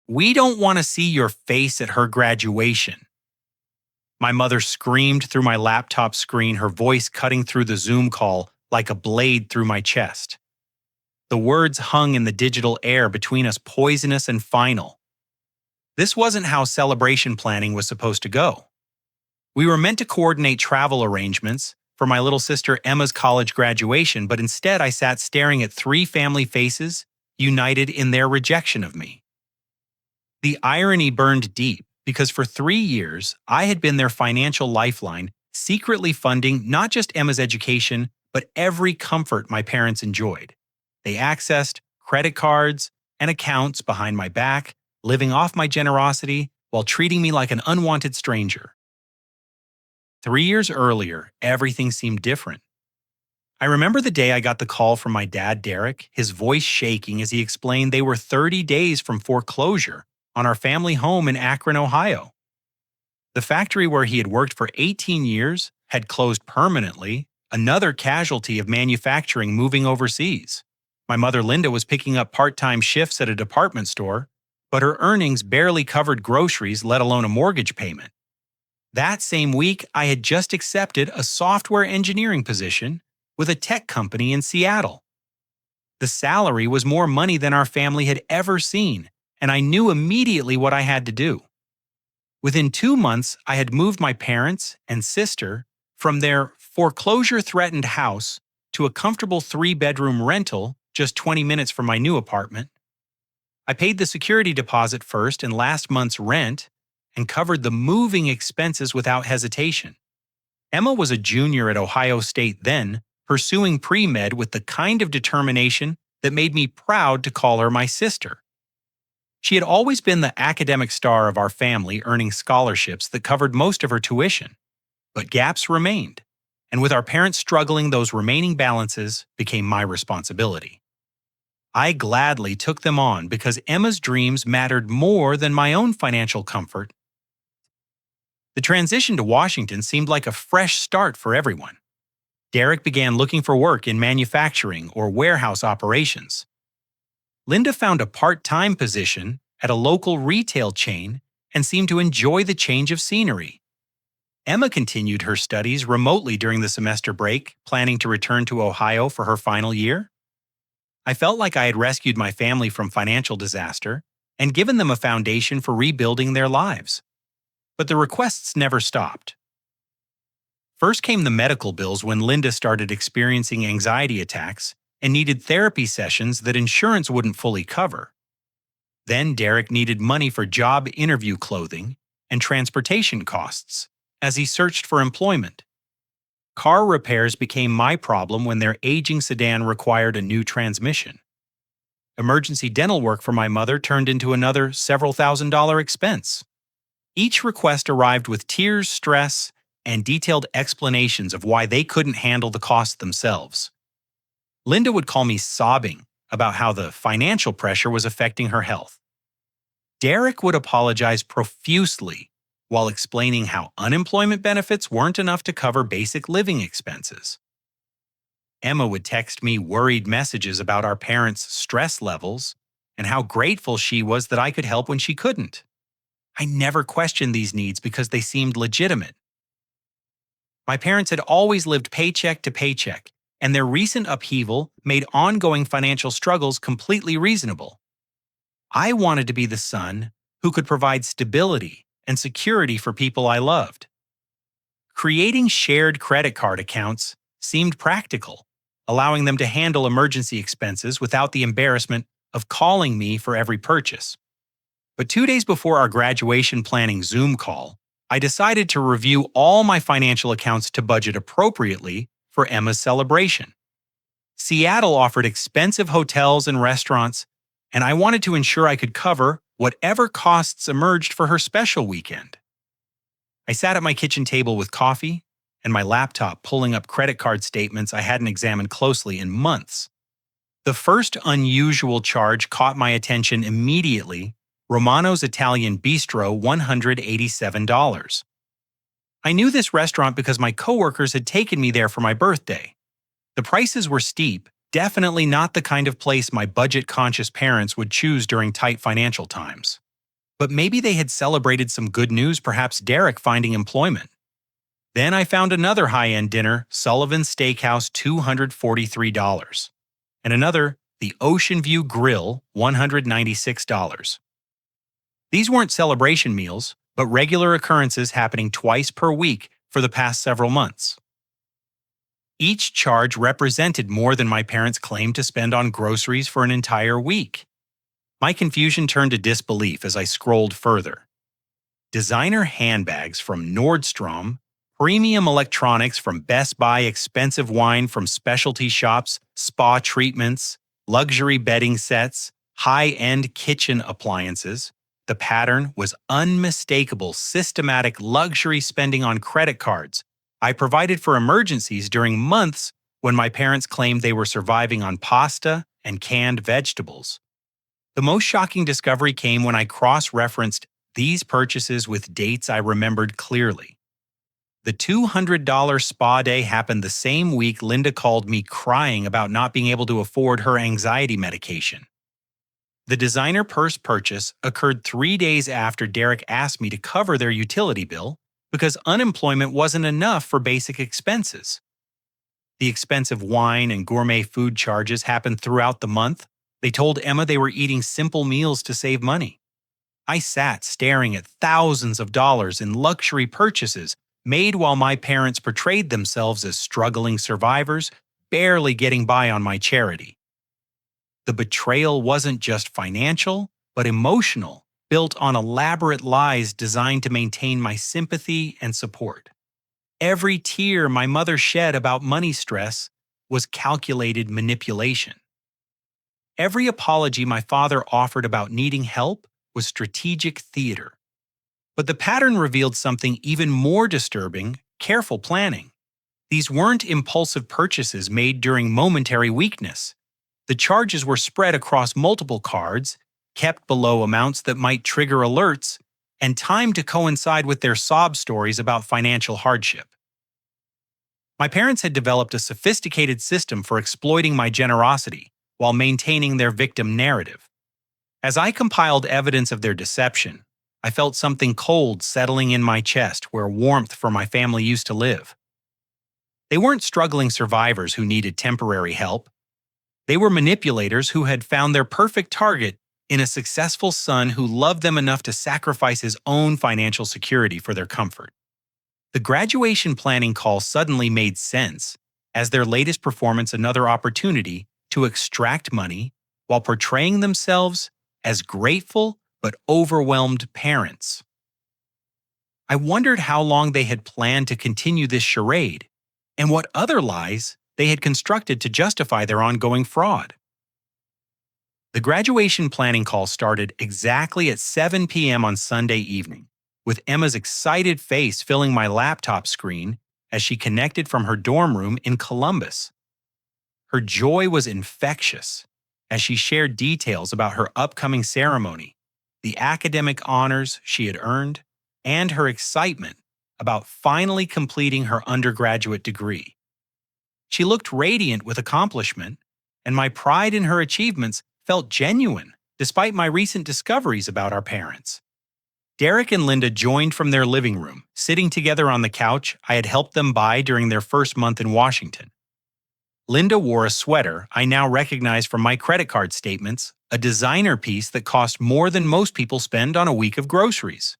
"We don't want to see your face at her graduation." My mother screamed through my laptop screen, her voice cutting through the Zoom call like a blade through my chest. The words hung in the digital air between us, poisonous and final. This wasn't how celebration planning was supposed to go. We were meant to coordinate travel arrangements for my little sister Emma's college graduation, but instead I sat staring at three family faces, united in their rejection of me. The irony burned deep because for 3 years, I had been their financial lifeline, secretly funding not just Emma's education, but every comfort my parents enjoyed. They accessed credit cards and accounts behind my back, living off my generosity while treating me like an unwanted stranger. 3 years earlier, everything seemed different. I remember the day I got the call from my dad, Derek, his voice shaking as he explained they were 30 days from foreclosure on our family home in Akron, Ohio. The factory where he had worked for 18 years had closed permanently, another casualty of manufacturing moving overseas. My mother, Linda, was picking up part-time shifts at a department store, but her earnings barely covered groceries, let alone a mortgage payment. That same week, I had just accepted a software engineering position with a tech company in Seattle. The salary was more money than our family had ever seen, and I knew immediately what I had to do. Within 2 months, I had moved my parents and sister from their foreclosure-threatened house to a comfortable 3-bedroom rental just 20 minutes from my new apartment. I paid the security deposit first and last month's rent and covered the moving expenses without hesitation. Emma was a junior at Ohio State then, pursuing pre-med with the kind of determination that made me proud to call her my sister. She had always been the academic star of our family, earning scholarships that covered most of her tuition. But gaps remained, and with our parents struggling, those remaining balances became my responsibility. I gladly took them on because Emma's dreams mattered more than my own financial comfort. The transition to Washington seemed like a fresh start for everyone. Derek began looking for work in manufacturing or warehouse operations. Linda found a part-time position at a local retail chain and seemed to enjoy the change of scenery. Emma continued her studies remotely during the semester break, planning to return to Ohio for her final year. I felt like I had rescued my family from financial disaster and given them a foundation for rebuilding their lives. But the requests never stopped. First came the medical bills when Linda started experiencing anxiety attacks and needed therapy sessions that insurance wouldn't fully cover. Then Derek needed money for job interview clothing and transportation costs as he searched for employment. Car repairs became my problem when their aging sedan required a new transmission. Emergency dental work for my mother turned into another several $1,000 expense. Each request arrived with tears, stress, and detailed explanations of why they couldn't handle the cost themselves. Linda would call me sobbing about how the financial pressure was affecting her health. Derek would apologize profusely while explaining how unemployment benefits weren't enough to cover basic living expenses. Emma would text me worried messages about our parents' stress levels and how grateful she was that I could help when she couldn't. I never questioned these needs because they seemed legitimate. My parents had always lived paycheck to paycheck, and their recent upheaval made ongoing financial struggles completely reasonable. I wanted to be the son who could provide stability and security for people I loved. Creating shared credit card accounts seemed practical, allowing them to handle emergency expenses without the embarrassment of calling me for every purchase. But 2 days before our graduation planning Zoom call, I decided to review all my financial accounts to budget appropriately for Emma's celebration. Seattle offered expensive hotels and restaurants, and I wanted to ensure I could cover whatever costs emerged for her special weekend. I sat at my kitchen table with coffee and my laptop pulling up credit card statements I hadn't examined closely in months. The first unusual charge caught my attention immediately: Romano's Italian Bistro, $187. I knew this restaurant because my coworkers had taken me there for my birthday. The prices were steep, definitely not the kind of place my budget-conscious parents would choose during tight financial times. But maybe they had celebrated some good news, perhaps Derek finding employment. Then I found another high-end dinner, Sullivan's Steakhouse, $243. And another, the Ocean View Grill, $196. These weren't celebration meals, but regular occurrences happening twice per week for the past several months. Each charge represented more than my parents claimed to spend on groceries for an entire week. My confusion turned to disbelief as I scrolled further. Designer handbags from Nordstrom, premium electronics from Best Buy, expensive wine from specialty shops, spa treatments, luxury bedding sets, high-end kitchen appliances. The pattern was unmistakable, systematic luxury spending on credit cards I provided for emergencies during months when my parents claimed they were surviving on pasta and canned vegetables. The most shocking discovery came when I cross-referenced these purchases with dates I remembered clearly. The $200 spa day happened the same week Linda called me crying about not being able to afford her anxiety medication. The designer purse purchase occurred 3 days after Derek asked me to cover their utility bill because unemployment wasn't enough for basic expenses. The expensive wine and gourmet food charges happened throughout the month. They told Emma they were eating simple meals to save money. I sat staring at thousands of dollars in luxury purchases made while my parents portrayed themselves as struggling survivors, barely getting by on my charity. The betrayal wasn't just financial, but emotional, built on elaborate lies designed to maintain my sympathy and support. Every tear my mother shed about money stress was calculated manipulation. Every apology my father offered about needing help was strategic theater. But the pattern revealed something even more disturbing: careful planning. These weren't impulsive purchases made during momentary weakness. The charges were spread across multiple cards, kept below amounts that might trigger alerts, and timed to coincide with their sob stories about financial hardship. My parents had developed a sophisticated system for exploiting my generosity while maintaining their victim narrative. As I compiled evidence of their deception, I felt something cold settling in my chest where warmth for my family used to live. They weren't struggling survivors who needed temporary help. They were manipulators who had found their perfect target in a successful son who loved them enough to sacrifice his own financial security for their comfort. The graduation planning call suddenly made sense, as their latest performance another opportunity to extract money while portraying themselves as grateful but overwhelmed parents. I wondered how long they had planned to continue this charade, and what other lies they had constructed to justify their ongoing fraud. The graduation planning call started exactly at 7 p.m. on Sunday evening, with Emma's excited face filling my laptop screen as she connected from her dorm room in Columbus. Her joy was infectious as she shared details about her upcoming ceremony, the academic honors she had earned, and her excitement about finally completing her undergraduate degree. She looked radiant with accomplishment, and my pride in her achievements felt genuine despite my recent discoveries about our parents. Derek and Linda joined from their living room, sitting together on the couch I had helped them buy during their first month in Washington. Linda wore a sweater I now recognize from my credit card statements, a designer piece that cost more than most people spend on a week of groceries.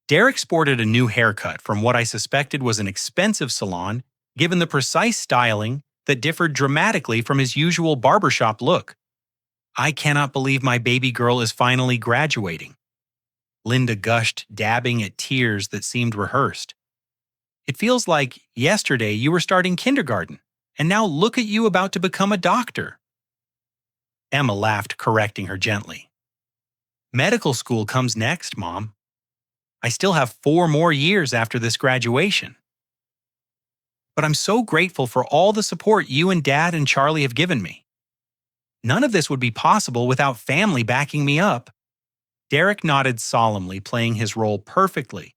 Derek sported a new haircut from what I suspected was an expensive salon, given the precise styling that differed dramatically from his usual barbershop look. I cannot believe my baby girl is finally graduating. Linda gushed, dabbing at tears that seemed rehearsed. It feels like yesterday you were starting kindergarten, and now look at you about to become a doctor. Emma laughed, correcting her gently. Medical school comes next, Mom. I still have 4 more years after this graduation. But I'm so grateful for all the support you and Dad and Charlie have given me. None of this would be possible without family backing me up. Derek nodded solemnly, playing his role perfectly.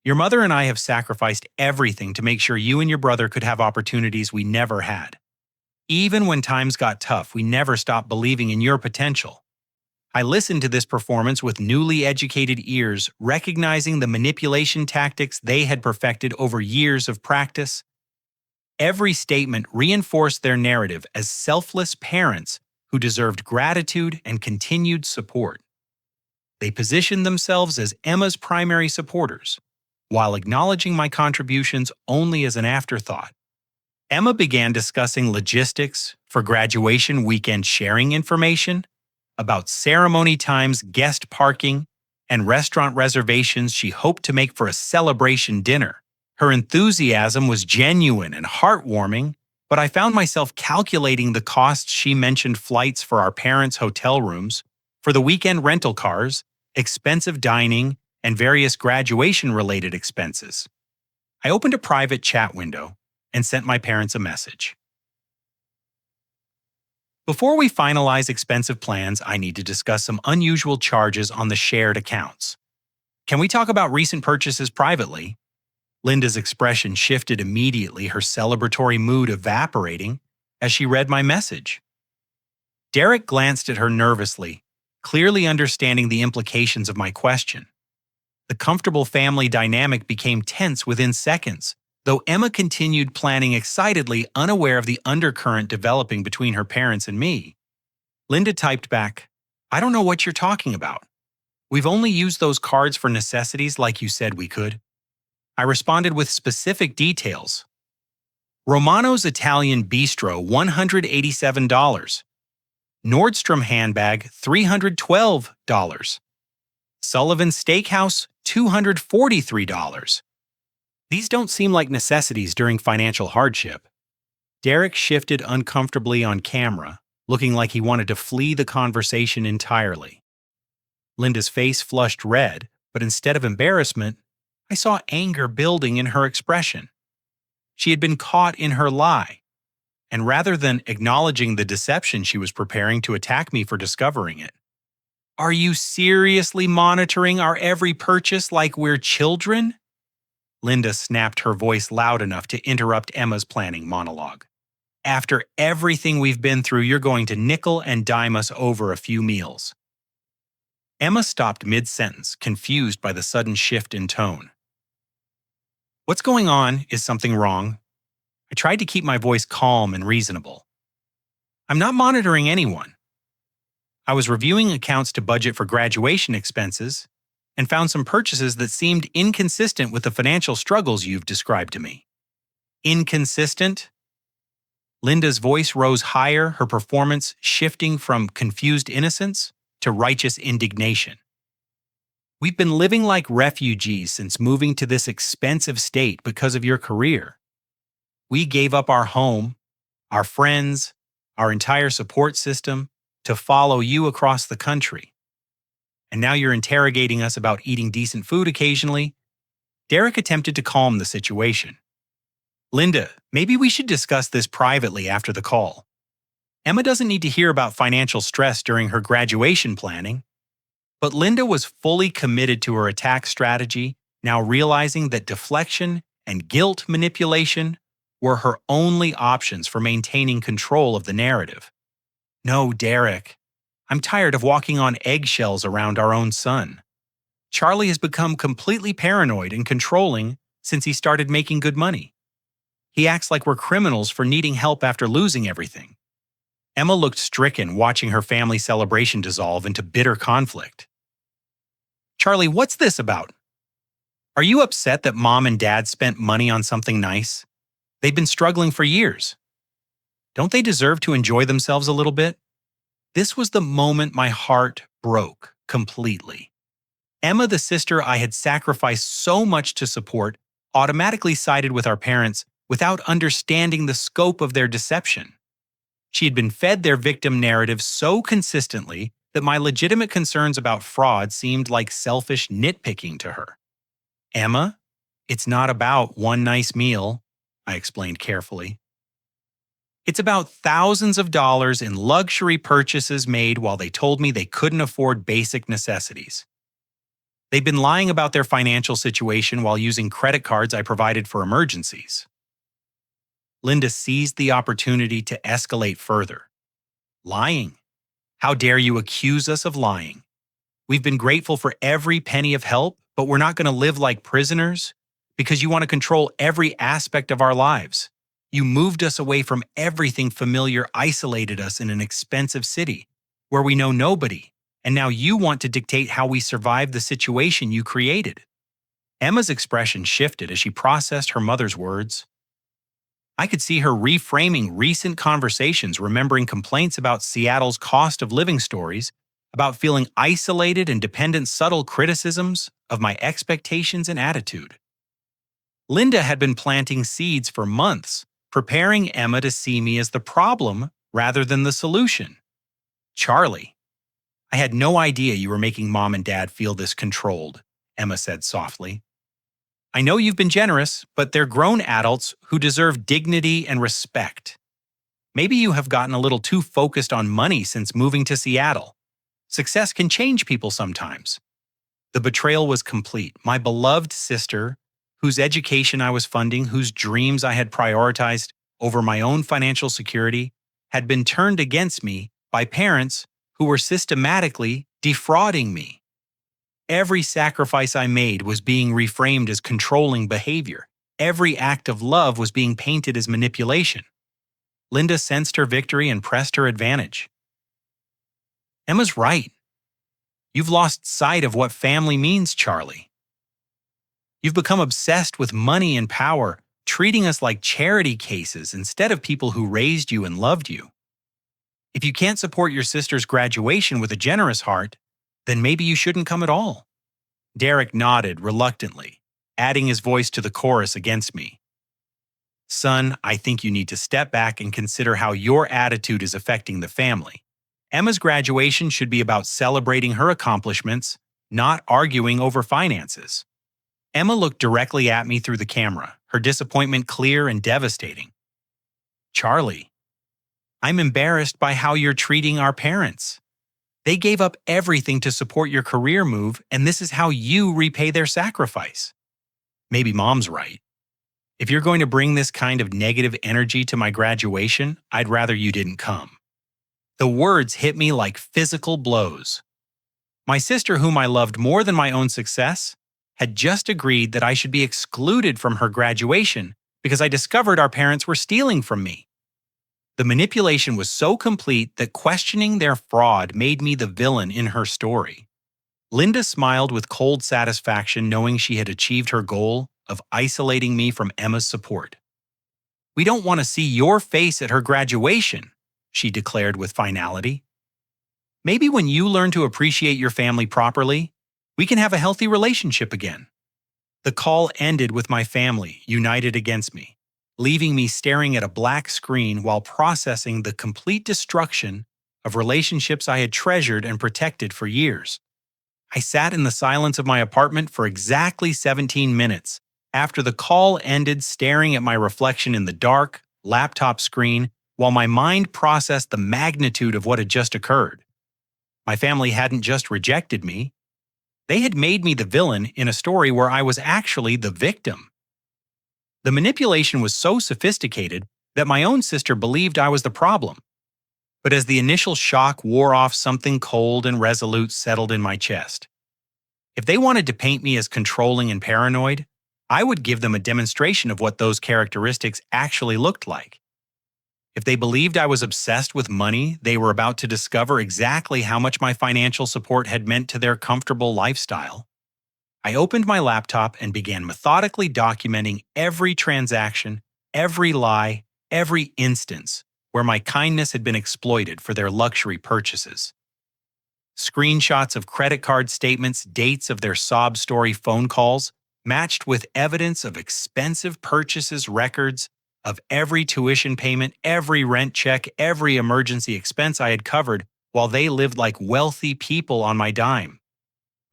Your mother and I have sacrificed everything to make sure you and your brother could have opportunities we never had. Even when times got tough, we never stopped believing in your potential. I listened to this performance with newly educated ears, recognizing the manipulation tactics they had perfected over years of practice. Every statement reinforced their narrative as selfless parents who deserved gratitude and continued support. They positioned themselves as Emma's primary supporters, while acknowledging my contributions only as an afterthought. Emma began discussing logistics for graduation weekend sharing information, about ceremony times, guest parking, and restaurant reservations she hoped to make for a celebration dinner. Her enthusiasm was genuine and heartwarming, but I found myself calculating the costs. She mentioned flights for our parents' hotel rooms, for the weekend rental cars, expensive dining, and various graduation-related expenses. I opened a private chat window and sent my parents a message. Before we finalize expensive plans, I need to discuss some unusual charges on the shared accounts. Can we talk about recent purchases privately? Linda's expression shifted immediately, her celebratory mood evaporating as she read my message. Derek glanced at her nervously, clearly understanding the implications of my question. The comfortable family dynamic became tense within seconds, though Emma continued planning excitedly, unaware of the undercurrent developing between her parents and me. Linda typed back, "I don't know what you're talking about. We've only used those cards for necessities like you said we could." I responded with specific details. Romano's Italian Bistro, $187. Nordstrom handbag, $312. Sullivan Steakhouse, $243. These don't seem like necessities during financial hardship. Derek shifted uncomfortably on camera, looking like he wanted to flee the conversation entirely. Linda's face flushed red, but instead of embarrassment, I saw anger building in her expression. She had been caught in her lie, and rather than acknowledging the deception, she was preparing to attack me for discovering it. "Are you seriously monitoring our every purchase like we're children?" Linda snapped, her voice loud enough to interrupt Emma's planning monologue. "After everything we've been through, you're going to nickel and dime us over a few meals." Emma stopped mid-sentence, confused by the sudden shift in tone. "What's going on? Is something wrong?" I tried to keep my voice calm and reasonable. "I'm not monitoring anyone. I was reviewing accounts to budget for graduation expenses and found some purchases that seemed inconsistent with the financial struggles you've described to me." "Inconsistent?" Linda's voice rose higher, her performance shifting from confused innocence to righteous indignation. "We've been living like refugees since moving to this expensive state because of your career. We gave up our home, our friends, our entire support system to follow you across the country. And now you're interrogating us about eating decent food occasionally." Derek attempted to calm the situation. "Linda, maybe we should discuss this privately after the call. Emma doesn't need to hear about financial stress during her graduation planning." But Linda was fully committed to her attack strategy, now realizing that deflection and guilt manipulation were her only options for maintaining control of the narrative. "No, Derek. I'm tired of walking on eggshells around our own son. Charlie has become completely paranoid and controlling since he started making good money. He acts like we're criminals for needing help after losing everything." Emma looked stricken, watching her family celebration dissolve into bitter conflict. "Charlie, what's this about? Are you upset that Mom and Dad spent money on something nice? They've been struggling for years. Don't they deserve to enjoy themselves a little bit?" This was the moment my heart broke completely. Emma, the sister I had sacrificed so much to support, automatically sided with our parents without understanding the scope of their deception. She had been fed their victim narrative so consistently that my legitimate concerns about fraud seemed like selfish nitpicking to her. "Emma, it's not about one nice meal," I explained carefully. "It's about thousands of dollars in luxury purchases made while they told me they couldn't afford basic necessities. They've been lying about their financial situation while using credit cards I provided for emergencies." Linda seized the opportunity to escalate further. "Lying? How dare you accuse us of lying? We've been grateful for every penny of help, but we're not going to live like prisoners because you want to control every aspect of our lives. You moved us away from everything familiar, isolated us in an expensive city where we know nobody, and now you want to dictate how we survive the situation you created. Emma's expression shifted as she processed her mother's words. I could see her reframing recent conversations, remembering complaints about Seattle's cost of living stories, about feeling isolated and dependent, subtle criticisms of my expectations and attitude. Linda had been planting seeds for months, preparing Emma to see me as the problem rather than the solution. Charlie, I had no idea you were making Mom and Dad feel this controlled, Emma said softly. I know you've been generous, but they're grown adults who deserve dignity and respect. Maybe you have gotten a little too focused on money since moving to Seattle. Success can change people sometimes. The betrayal was complete. My beloved sister, whose education I was funding, whose dreams I had prioritized over my own financial security, had been turned against me by parents who were systematically defrauding me. Every sacrifice I made was being reframed as controlling behavior. Every act of love was being painted as manipulation. Linda sensed her victory and pressed her advantage. Emma's right. You've lost sight of what family means, Charlie. You've become obsessed with money and power, treating us like charity cases instead of people who raised you and loved you. If you can't support your sister's graduation with a generous heart, then maybe you shouldn't come at all. Derek nodded reluctantly, adding his voice to the chorus against me. Son, I think you need to step back and consider how your attitude is affecting the family. Emma's graduation should be about celebrating her accomplishments, not arguing over finances. Emma looked directly at me through the camera, her disappointment clear and devastating. Charlie, I'm embarrassed by how you're treating our parents. They gave up everything to support your career move, and this is how you repay their sacrifice. Maybe Mom's right. If you're going to bring this kind of negative energy to my graduation, I'd rather you didn't come. The words hit me like physical blows. My sister, whom I loved more than my own success, had just agreed that I should be excluded from her graduation because I discovered our parents were stealing from me. The manipulation was so complete that questioning their fraud made me the villain in her story. Linda smiled with cold satisfaction, knowing she had achieved her goal of isolating me from Emma's support. We don't want to see your face at her graduation, she declared with finality. Maybe when you learn to appreciate your family properly, we can have a healthy relationship again. The call ended with my family united against me, leaving me staring at a black screen while processing the complete destruction of relationships I had treasured and protected for years. I sat in the silence of my apartment for exactly 17 minutes after the call ended, staring at my reflection in the dark laptop screen while my mind processed the magnitude of what had just occurred. My family hadn't just rejected me. They had made me the villain in a story where I was actually the victim. The manipulation was so sophisticated that my own sister believed I was the problem. But as the initial shock wore off, something cold and resolute settled in my chest. If they wanted to paint me as controlling and paranoid, I would give them a demonstration of what those characteristics actually looked like. If they believed I was obsessed with money, they were about to discover exactly how much my financial support had meant to their comfortable lifestyle. I opened my laptop and began methodically documenting every transaction, every lie, every instance where my kindness had been exploited for their luxury purchases. Screenshots of credit card statements, dates of their sob story phone calls, matched with evidence of expensive purchases, records of every tuition payment, every rent check, every emergency expense I had covered while they lived like wealthy people on my dime.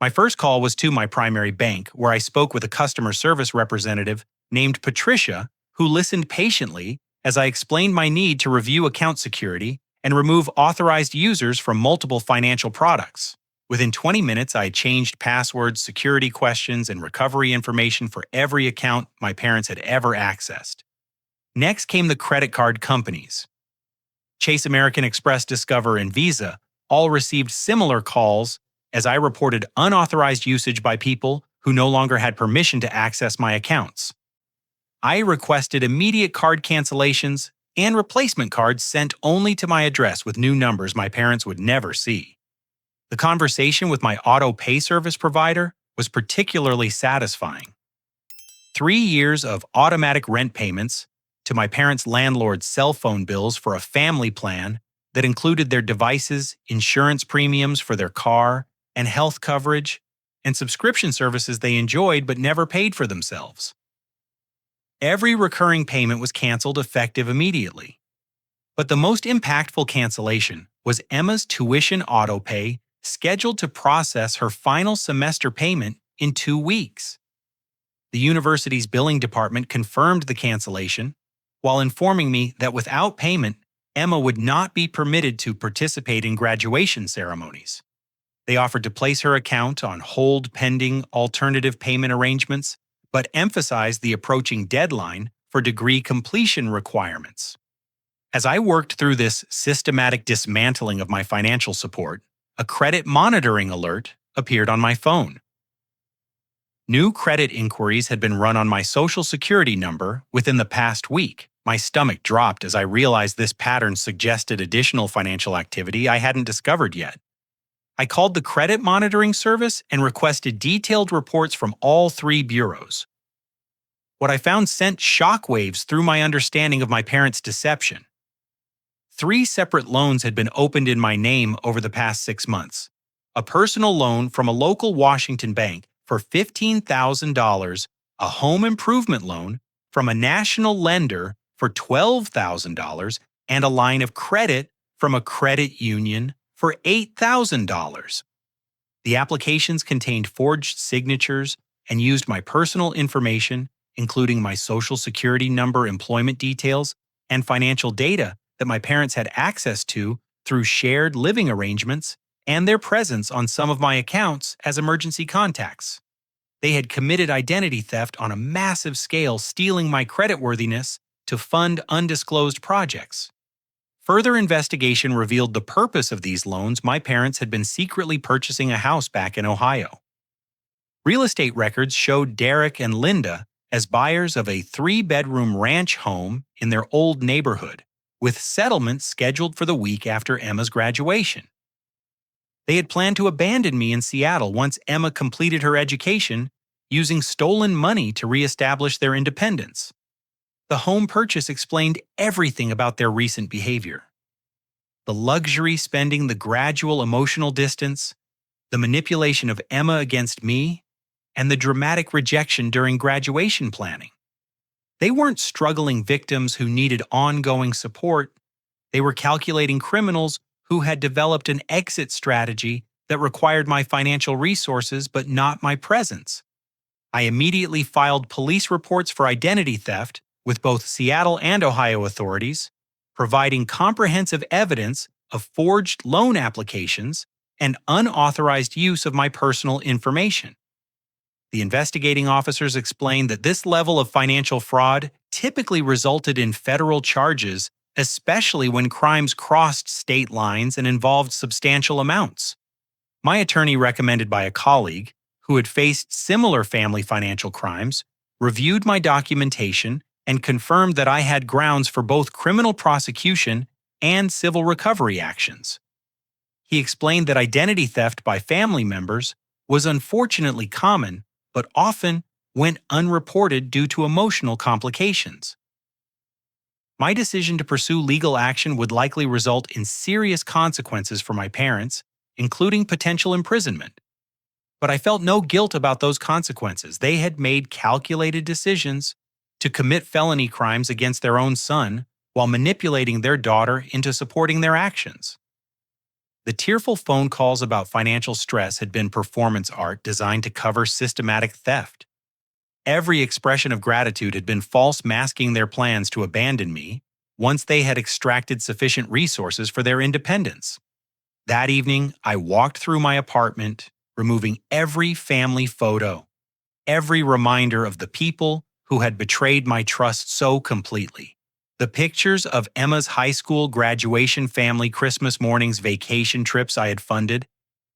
My first call was to my primary bank, where I spoke with a customer service representative named Patricia, who listened patiently as I explained my need to review account security and remove authorized users from multiple financial products. Within 20 minutes, I had changed passwords, security questions, and recovery information for every account my parents had ever accessed. Next came the credit card companies. Chase, American Express, Discover, and Visa all received similar calls as I reported unauthorized usage by people who no longer had permission to access my accounts. I requested immediate card cancellations and replacement cards sent only to my address with new numbers my parents would never see. The conversation with my auto pay service provider was particularly satisfying. 3 years of automatic rent payments to my parents' landlord's cell phone bills for a family plan that included their devices, insurance premiums for their car, and health coverage, and subscription services they enjoyed but never paid for themselves. Every recurring payment was canceled effective immediately. But the most impactful cancellation was Emma's tuition autopay scheduled to process her final semester payment in 2 weeks. The university's billing department confirmed the cancellation, while informing me that without payment, Emma would not be permitted to participate in graduation ceremonies. They offered to place her account on hold pending alternative payment arrangements, but emphasized the approaching deadline for degree completion requirements. As I worked through this systematic dismantling of my financial support, a credit monitoring alert appeared on my phone. New credit inquiries had been run on my Social Security number within the past week. My stomach dropped as I realized this pattern suggested additional financial activity I hadn't discovered yet. I called the credit monitoring service and requested detailed reports from all 3 bureaus. What I found sent shockwaves through my understanding of my parents' deception. 3 separate loans had been opened in my name over the past 6 months. A personal loan from a local Washington bank for $15,000, a home improvement loan from a national lender for $12,000, and a line of credit from a credit union for $8,000. The applications contained forged signatures and used my personal information, including my Social Security number, employment details, and financial data that my parents had access to through shared living arrangements and their presence on some of my accounts as emergency contacts. They had committed identity theft on a massive scale, stealing my creditworthiness to fund undisclosed projects. Further investigation revealed the purpose of these loans. My parents had been secretly purchasing a house back in Ohio. Real estate records showed Derek and Linda as buyers of a 3-bedroom ranch home in their old neighborhood, with settlement scheduled for the week after Emma's graduation. They had planned to abandon me in Seattle once Emma completed her education, using stolen money to reestablish their independence. The home purchase explained everything about their recent behavior. The luxury spending, the gradual emotional distance, the manipulation of Emma against me, and the dramatic rejection during graduation planning. They weren't struggling victims who needed ongoing support. They were calculating criminals who had developed an exit strategy that required my financial resources but not my presence. I immediately filed police reports for identity theft with both Seattle and Ohio authorities, providing comprehensive evidence of forged loan applications and unauthorized use of my personal information. The investigating officers explained that this level of financial fraud typically resulted in federal charges, especially when crimes crossed state lines and involved substantial amounts. My attorney, recommended by a colleague who had faced similar family financial crimes, reviewed my documentation and confirmed that I had grounds for both criminal prosecution and civil recovery actions. He explained that identity theft by family members was unfortunately common, but often went unreported due to emotional complications. My decision to pursue legal action would likely result in serious consequences for my parents, including potential imprisonment. But I felt no guilt about those consequences. They had made calculated decisions to commit felony crimes against their own son while manipulating their daughter into supporting their actions. The tearful phone calls about financial stress had been performance art designed to cover systematic theft. Every expression of gratitude had been false, masking their plans to abandon me once they had extracted sufficient resources for their independence. That evening, I walked through my apartment, removing every family photo, every reminder of the people who had betrayed my trust so completely. The pictures of Emma's high school graduation family Christmas morning's vacation trips I had funded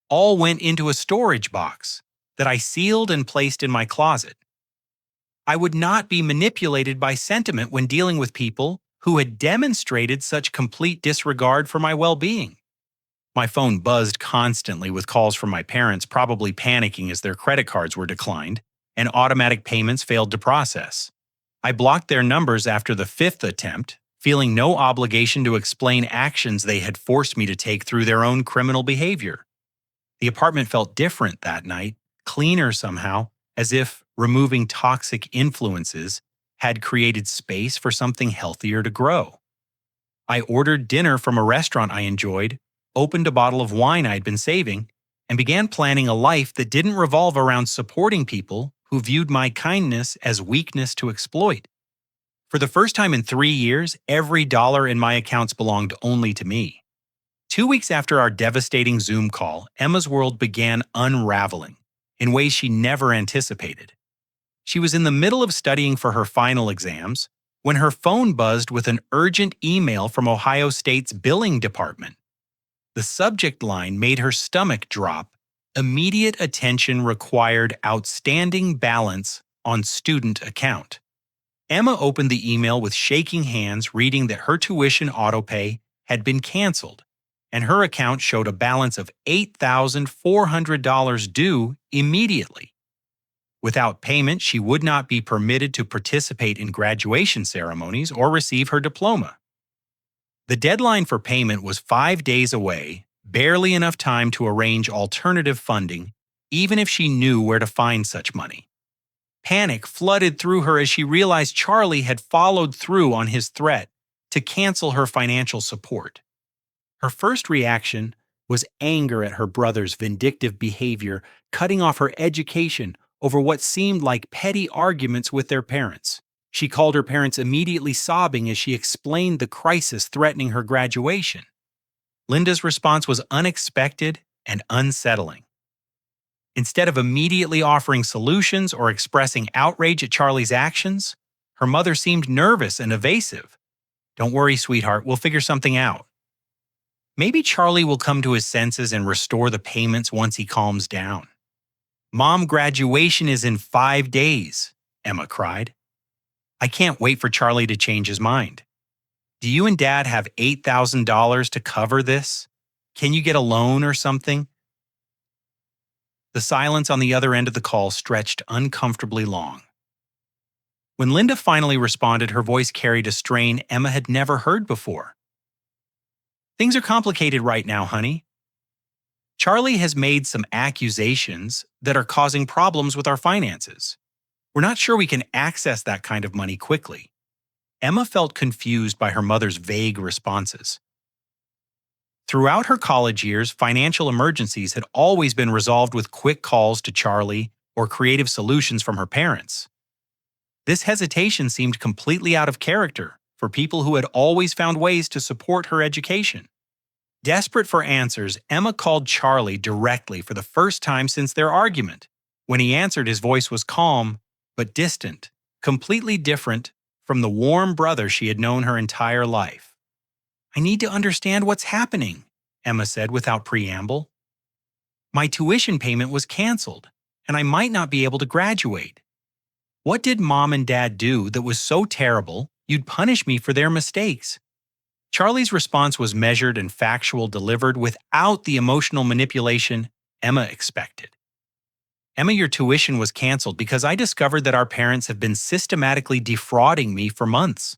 all went into a storage box that I sealed and placed in my closet. I would not be manipulated by sentiment when dealing with people who had demonstrated such complete disregard for my well-being. My phone buzzed constantly with calls from my parents, probably panicking as their credit cards were declined and automatic payments failed to process. I blocked their numbers after the fifth attempt, feeling no obligation to explain actions they had forced me to take through their own criminal behavior. The apartment felt different that night, cleaner somehow, as if removing toxic influences had created space for something healthier to grow. I ordered dinner from a restaurant I enjoyed, opened a bottle of wine I'd been saving, and began planning a life that didn't revolve around supporting people who viewed my kindness as weakness to exploit. For the first time in 3 years, every dollar in my accounts belonged only to me. 2 weeks after our devastating Zoom call, Emma's world began unraveling in ways she never anticipated. She was in the middle of studying for her final exams when her phone buzzed with an urgent email from Ohio State's billing department. The subject line made her stomach drop. Immediate attention required, outstanding balance on student account. Emma opened the email with shaking hands, reading that her tuition autopay had been canceled, and her account showed a balance of $8,400 due immediately. Without payment, she would not be permitted to participate in graduation ceremonies or receive her diploma. The deadline for payment was 5 days away, barely enough time to arrange alternative funding, even if she knew where to find such money. Panic flooded through her as she realized Charlie had followed through on his threat to cancel her financial support. Her first reaction was anger at her brother's vindictive behavior, cutting off her education over what seemed like petty arguments with their parents. She called her parents, immediately sobbing as she explained the crisis threatening her graduation. Linda's response was unexpected and unsettling. Instead of immediately offering solutions or expressing outrage at Charlie's actions, her mother seemed nervous and evasive. "Don't worry, sweetheart, we'll figure something out. Maybe Charlie will come to his senses and restore the payments once he calms down." "Mom, graduation is in 5 days," Emma cried. "I can't wait for Charlie to change his mind. Do you and Dad have $8,000 to cover this? Can you get a loan or something?" The silence on the other end of the call stretched uncomfortably long. When Linda finally responded, her voice carried a strain Emma had never heard before. "Things are complicated right now, honey. Charlie has made some accusations that are causing problems with our finances. We're not sure we can access that kind of money quickly." Emma felt confused by her mother's vague responses. Throughout her college years, financial emergencies had always been resolved with quick calls to Charlie or creative solutions from her parents. This hesitation seemed completely out of character for people who had always found ways to support her education. Desperate for answers, Emma called Charlie directly for the first time since their argument. When he answered, his voice was calm but distant, completely different from the warm brother she had known her entire life. "I need to understand what's happening," Emma said without preamble. "My tuition payment was canceled, and I might not be able to graduate. What did Mom and Dad do that was so terrible you'd punish me for their mistakes?" Charlie's response was measured and factual, delivered without the emotional manipulation Emma expected. "Emma, your tuition was canceled because I discovered that our parents have been systematically defrauding me for months.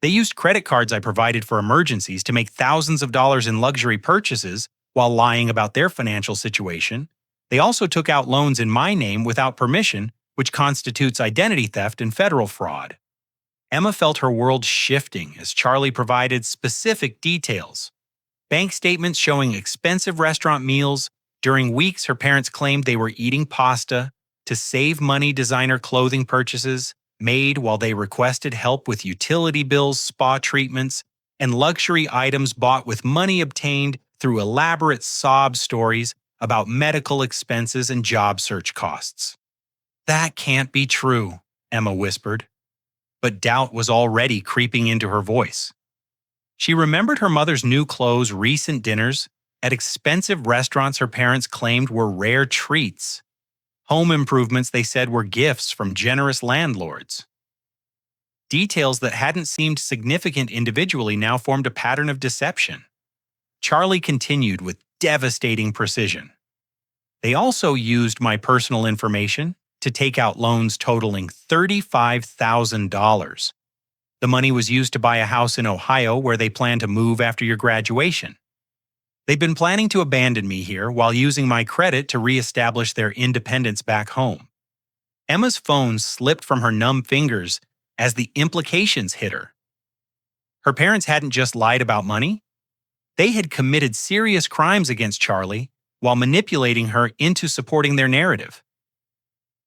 They used credit cards I provided for emergencies to make thousands of dollars in luxury purchases while lying about their financial situation. They also took out loans in my name without permission, which constitutes identity theft and federal fraud." Emma felt her world shifting as Charlie provided specific details. Bank statements showing expensive restaurant meals. During weeks her parents claimed they were eating pasta to save money, designer clothing purchases made while they requested help with utility bills, spa treatments, and luxury items bought with money obtained through elaborate sob stories about medical expenses and job search costs. "That can't be true," Emma whispered. but doubt was already creeping into her voice. She remembered her mother's new clothes, recent dinners, at expensive restaurants her parents claimed were rare treats. Home improvements they said were gifts from generous landlords. Details that hadn't seemed significant individually now formed a pattern of deception. Charlie continued with devastating precision. They also used my personal information to take out loans totaling $35,000. The money was used to buy a house in Ohio where they plan to move after your graduation. They've been planning to abandon me here while using my credit to reestablish their independence back home. Emma's phone slipped from her numb fingers as the implications hit her. Her parents hadn't just lied about money. They had committed serious crimes against Charlie while manipulating her into supporting their narrative.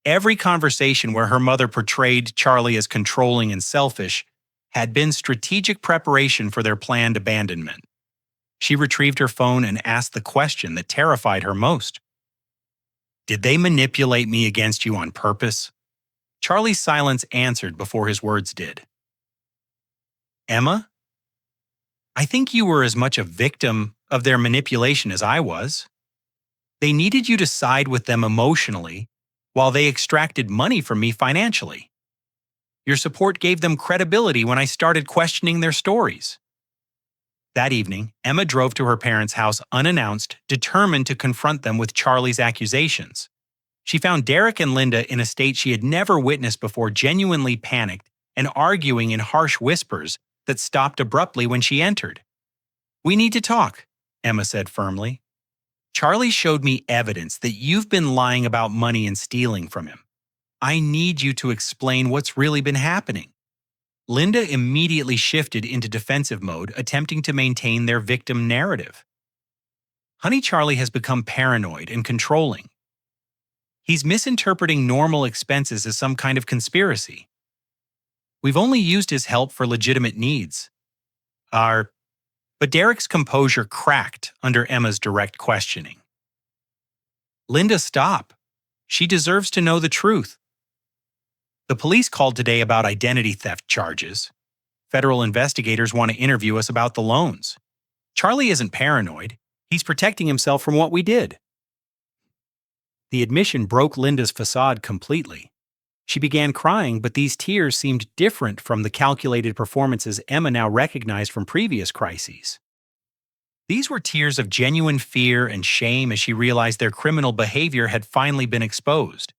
Every conversation where her mother portrayed Charlie as controlling and selfish had been strategic preparation for their planned abandonment. She retrieved her phone and asked the question that terrified her most. Did they manipulate me against you on purpose? Charlie's silence answered before his words did. Emma, I think you were as much a victim of their manipulation as I was. They needed you to side with them emotionally while they extracted money from me financially. Your support gave them credibility when I started questioning their stories. That evening, Emma drove to her parents' house unannounced, determined to confront them with Charlie's accusations. She found Derek and Linda in a state she had never witnessed before, genuinely panicked and arguing in harsh whispers that stopped abruptly when she entered. We need to talk, Emma said firmly. Charlie showed me evidence that you've been lying about money and stealing from him. I need you to explain what's really been happening. Linda immediately shifted into defensive mode, attempting to maintain their victim narrative. Honey Charlie has become paranoid and controlling. He's misinterpreting normal expenses as some kind of conspiracy. We've only used his help for legitimate needs. But Derek's composure cracked under Emma's direct questioning. Linda, stop. She deserves to know the truth. The police called today about identity theft charges. Federal investigators want to interview us about the loans. Charlie isn't paranoid. He's protecting himself from what we did. The admission broke Linda's facade completely. She began crying, but these tears seemed different from the calculated performances Emma now recognized from previous crises. These were tears of genuine fear and shame as she realized their criminal behavior had finally been exposed.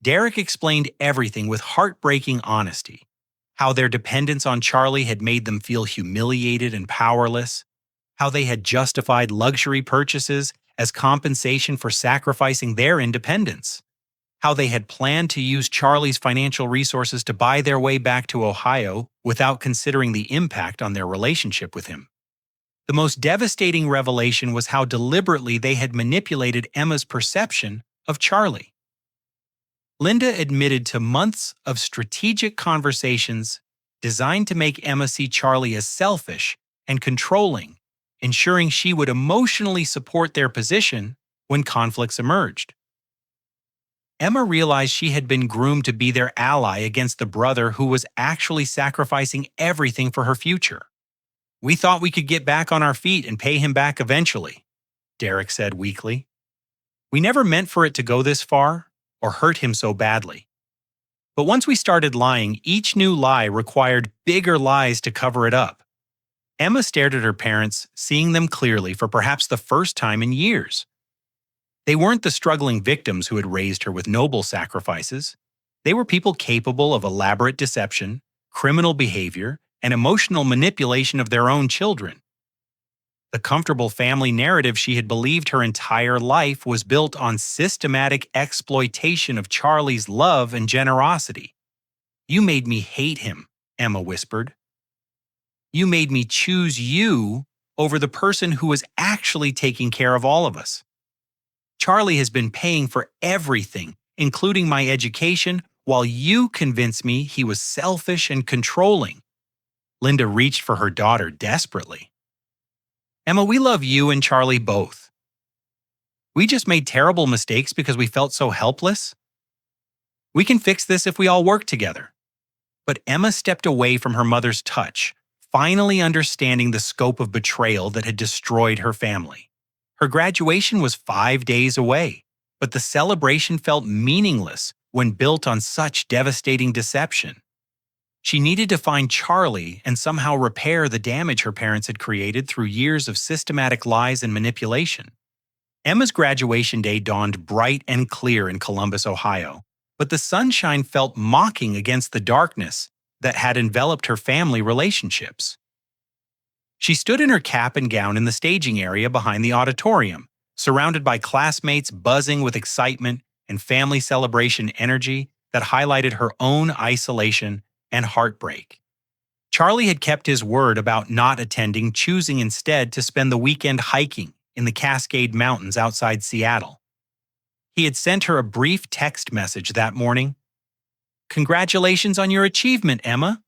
Derek explained everything with heartbreaking honesty. How their dependence on Charlie had made them feel humiliated and powerless. How they had justified luxury purchases as compensation for sacrificing their independence. How they had planned to use Charlie's financial resources to buy their way back to Ohio without considering the impact on their relationship with him. The most devastating revelation was how deliberately they had manipulated Emma's perception of Charlie. Linda admitted to months of strategic conversations designed to make Emma see Charlie as selfish and controlling, ensuring she would emotionally support their position when conflicts emerged. Emma realized she had been groomed to be their ally against the brother who was actually sacrificing everything for her future. We thought we could get back on our feet and pay him back eventually, Derek said weakly. We never meant for it to go this far or hurt him so badly. But once we started lying, each new lie required bigger lies to cover it up. Emma stared at her parents, seeing them clearly for perhaps the first time in years. They weren't the struggling victims who had raised her with noble sacrifices. They were people capable of elaborate deception, criminal behavior, and emotional manipulation of their own children. The comfortable family narrative she had believed her entire life was built on systematic exploitation of Charlie's love and generosity. You made me hate him, Emma whispered. You made me choose you over the person who was actually taking care of all of us. Charlie has been paying for everything, including my education, while you convinced me he was selfish and controlling. Linda reached for her daughter desperately. Emma, we love you and Charlie both. We just made terrible mistakes because we felt so helpless. We can fix this if we all work together. But Emma stepped away from her mother's touch, finally understanding the scope of betrayal that had destroyed her family. Her graduation was 5 days away, but the celebration felt meaningless when built on such devastating deception. She needed to find Charlie and somehow repair the damage her parents had created through years of systematic lies and manipulation. Emma's graduation day dawned bright and clear in Columbus, Ohio, but the sunshine felt mocking against the darkness that had enveloped her family relationships. She stood in her cap and gown in the staging area behind the auditorium, surrounded by classmates buzzing with excitement and family celebration energy that highlighted her own isolation and heartbreak. Charlie had kept his word about not attending, choosing instead to spend the weekend hiking in the Cascade Mountains outside Seattle. He had sent her a brief text message that morning. "Congratulations on your achievement, Emma.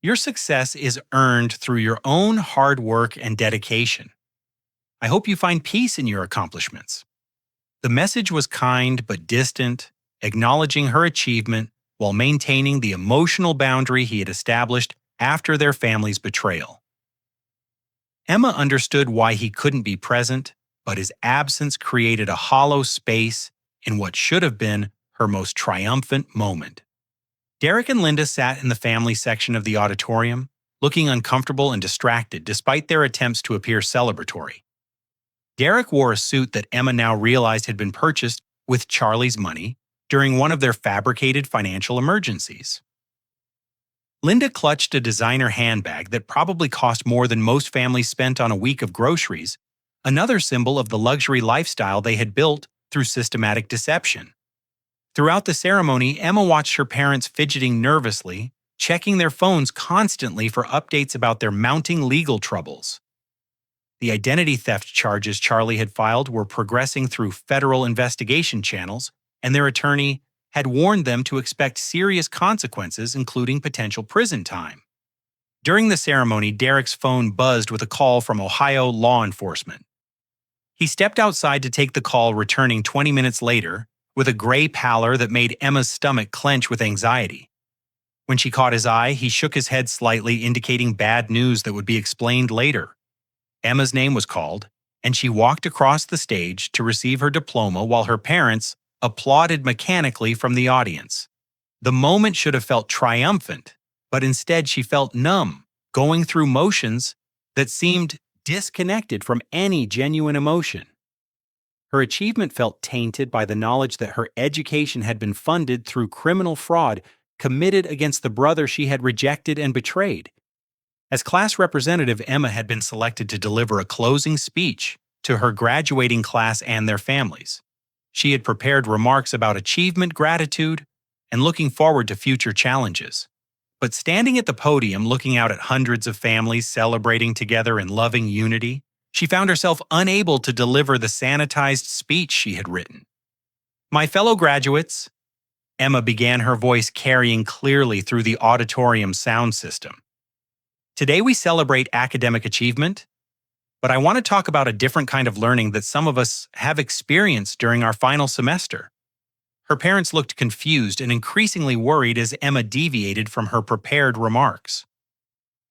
Your success is earned through your own hard work and dedication. I hope you find peace in your accomplishments." The message was kind but distant, acknowledging her achievement while maintaining the emotional boundary he had established after their family's betrayal. Emma understood why he couldn't be present, but his absence created a hollow space in what should have been her most triumphant moment. Derek and Linda sat in the family section of the auditorium, looking uncomfortable and distracted despite their attempts to appear celebratory. Derek wore a suit that Emma now realized had been purchased with Charlie's money during one of their fabricated financial emergencies. Linda clutched a designer handbag that probably cost more than most families spent on a week of groceries, another symbol of the luxury lifestyle they had built through systematic deception. Throughout the ceremony, Emma watched her parents fidgeting nervously, checking their phones constantly for updates about their mounting legal troubles. The identity theft charges Charlie had filed were progressing through federal investigation channels, and their attorney had warned them to expect serious consequences, including potential prison time. During the ceremony, Derek's phone buzzed with a call from Ohio law enforcement. He stepped outside to take the call, returning 20 minutes later with a gray pallor that made Emma's stomach clench with anxiety. When she caught his eye, he shook his head slightly, indicating bad news that would be explained later. Emma's name was called, and she walked across the stage to receive her diploma while her parents applauded mechanically from the audience. The moment should have felt triumphant, but instead she felt numb, going through motions that seemed disconnected from any genuine emotion. Her achievement felt tainted by the knowledge that her education had been funded through criminal fraud committed against the brother she had rejected and betrayed. As class representative, Emma had been selected to deliver a closing speech to her graduating class and their families. She had prepared remarks about achievement, gratitude, and looking forward to future challenges. But standing at the podium, looking out at hundreds of families celebrating together in loving unity, she found herself unable to deliver the sanitized speech she had written. "My fellow graduates," Emma began, her voice carrying clearly through the auditorium sound system. "Today we celebrate academic achievement, but I want to talk about a different kind of learning that some of us have experienced during our final semester." Her parents looked confused and increasingly worried as Emma deviated from her prepared remarks.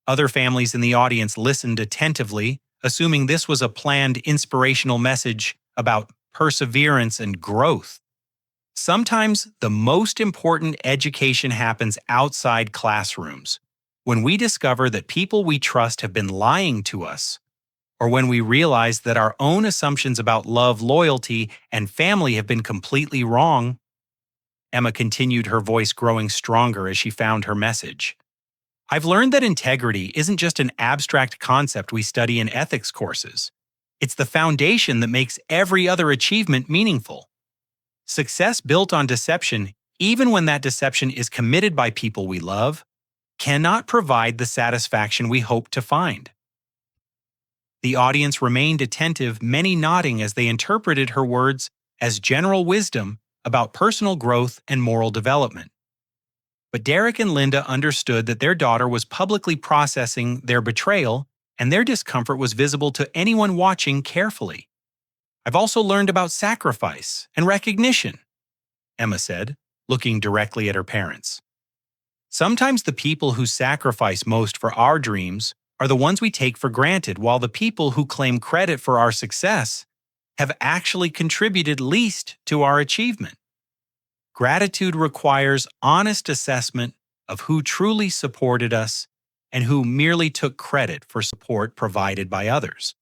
Other families in the audience listened attentively, assuming this was a planned inspirational message about perseverance and growth. Sometimes the most important education happens outside classrooms, when we discover that people we trust have been lying to us, or when we realize that our own assumptions about love, loyalty, and family have been completely wrong. Emma continued, her voice growing stronger as she found her message. "I've learned that integrity isn't just an abstract concept we study in ethics courses. It's the foundation that makes every other achievement meaningful. Success built on deception, even when that deception is committed by people we love, cannot provide the satisfaction we hope to find." The audience remained attentive, many nodding as they interpreted her words as general wisdom about personal growth and moral development. But Derek and Linda understood that their daughter was publicly processing their betrayal, and their discomfort was visible to anyone watching carefully. "I've also learned about sacrifice and recognition," Emma said, looking directly at her parents. Sometimes the people who sacrifice most for our dreams are the ones we take for granted, while the people who claim credit for our success have actually contributed least to our achievement. Gratitude requires honest assessment of who truly supported us and who merely took credit for support provided by others.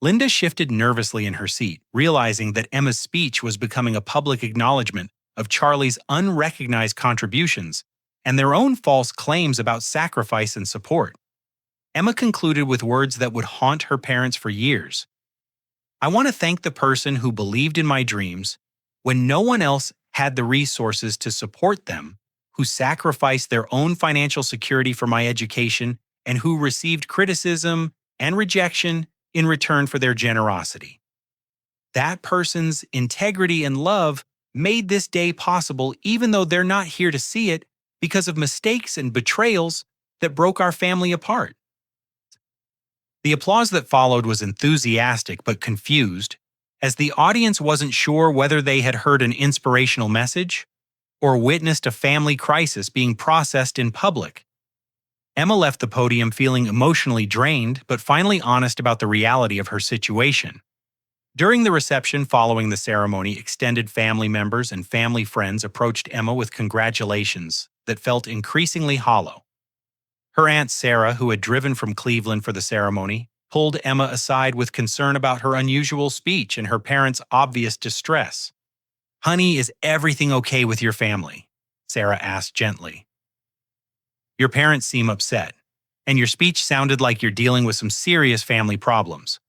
Linda shifted nervously in her seat, realizing that Emma's speech was becoming a public acknowledgement of Charlie's unrecognized contributions and their own false claims about sacrifice and support. Emma concluded with words that would haunt her parents for years. I want to thank the person who believed in my dreams when no one else had the resources to support them, who sacrificed their own financial security for my education, and who received criticism and rejection in return for their generosity. That person's integrity and love made this day possible, even though they're not here to see it, because of mistakes and betrayals that broke our family apart. The applause that followed was enthusiastic but confused, as the audience wasn't sure whether they had heard an inspirational message or witnessed a family crisis being processed in public. Emma left the podium feeling emotionally drained, but finally honest about the reality of her situation. During the reception following the ceremony, extended family members and family friends approached Emma with congratulations that felt increasingly hollow. Her Aunt Sarah, who had driven from Cleveland for the ceremony, pulled Emma aside with concern about her unusual speech and her parents' obvious distress. "Honey, is everything okay with your family?" Sarah asked gently. "Your parents seem upset, and your speech sounded like you're dealing with some serious family problems."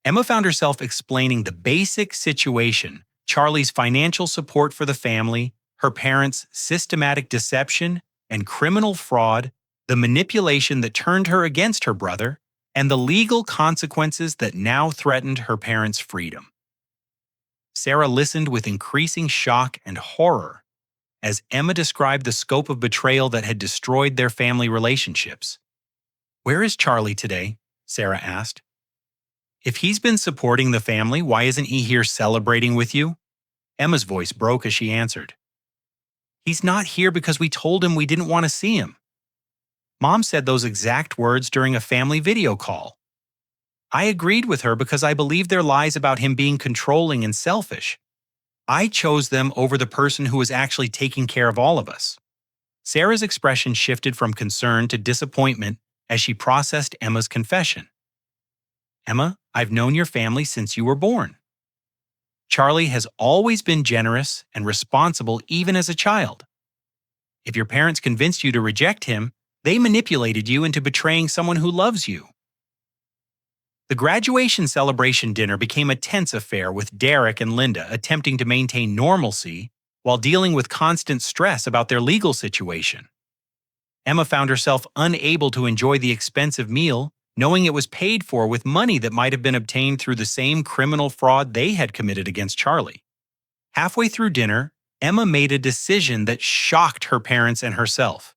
Emma found herself explaining the basic situation: Charlie's financial support for the family, her parents' systematic deception and criminal fraud, the manipulation that turned her against her brother, and the legal consequences that now threatened her parents' freedom. Sarah listened with increasing shock and horror as Emma described the scope of betrayal that had destroyed their family relationships. "Where is Charlie today?" Sarah asked. "If he's been supporting the family, why isn't he here celebrating with you?" Emma's voice broke as she answered. "He's not here because we told him we didn't want to see him." Mom said those exact words during a family video call. I agreed with her because I believed their lies about him being controlling and selfish. I chose them over the person who was actually taking care of all of us. Sarah's expression shifted from concern to disappointment as she processed Emma's confession. "Emma, I've known your family since you were born. Charlie has always been generous and responsible even as a child. If your parents convinced you to reject him, they manipulated you into betraying someone who loves you." The graduation celebration dinner became a tense affair, with Derek and Linda attempting to maintain normalcy while dealing with constant stress about their legal situation. Emma found herself unable to enjoy the expensive meal, knowing it was paid for with money that might have been obtained through the same criminal fraud they had committed against Charlie. Halfway through dinner, Emma made a decision that shocked her parents and herself.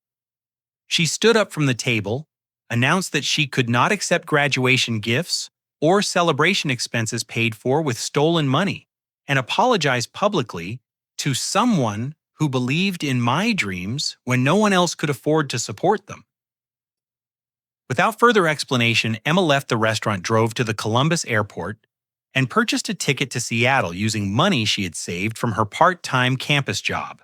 She stood up from the table, announced that she could not accept graduation gifts or celebration expenses paid for with stolen money, and apologized publicly to someone who believed in my dreams when no one else could afford to support them. Without further explanation, Emma left the restaurant, drove to the Columbus airport, and purchased a ticket to Seattle using money she had saved from her part-time campus job.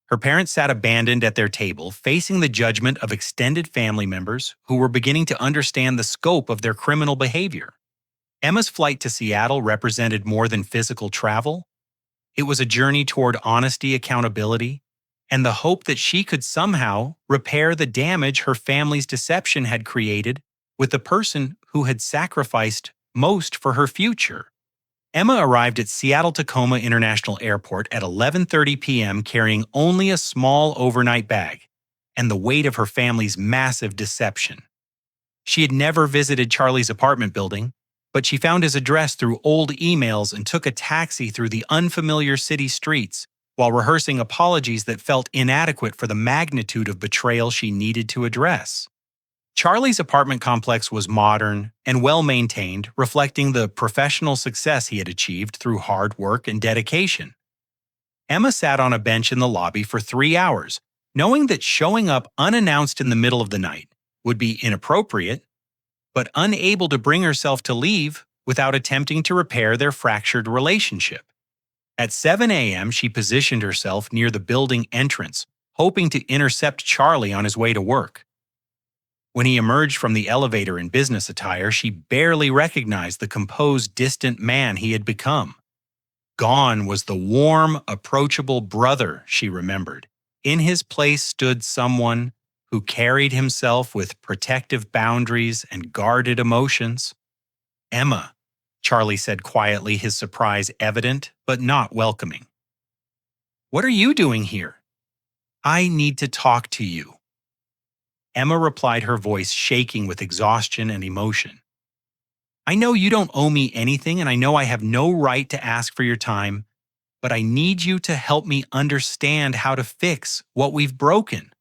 Her parents sat abandoned at their table, facing the judgment of extended family members who were beginning to understand the scope of their criminal behavior. Emma's flight to Seattle represented more than physical travel. It was a journey toward honesty, accountability, and the hope that she could somehow repair the damage her family's deception had created with the person who had sacrificed most for her future. Emma arrived at Seattle-Tacoma International Airport at 11:30 p.m. carrying only a small overnight bag and the weight of her family's massive deception. She had never visited Charlie's apartment building, but she found his address through old emails and took a taxi through the unfamiliar city streets while rehearsing apologies that felt inadequate for the magnitude of betrayal she needed to address. Charlie's apartment complex was modern and well-maintained, reflecting the professional success he had achieved through hard work and dedication. Emma sat on a bench in the lobby for 3 hours, Knowing that showing up unannounced in the middle of the night would be inappropriate, but unable to bring herself to leave without attempting to repair their fractured relationship. At 7 a.m., she positioned herself near the building entrance, hoping to intercept Charlie on his way to work. When he emerged from the elevator in business attire, she barely recognized the composed, distant man he had become. Gone was the warm, approachable brother she remembered. In his place stood someone who carried himself with protective boundaries and guarded emotions. "Emma," Charlie said quietly, his surprise evident but not welcoming. "What are you doing here?" "I need to talk to you." Emma replied, her voice shaking with exhaustion and emotion. "I know you don't owe me anything, and I know I have no right to ask for your time, but I need you to help me understand how to fix what we've broken."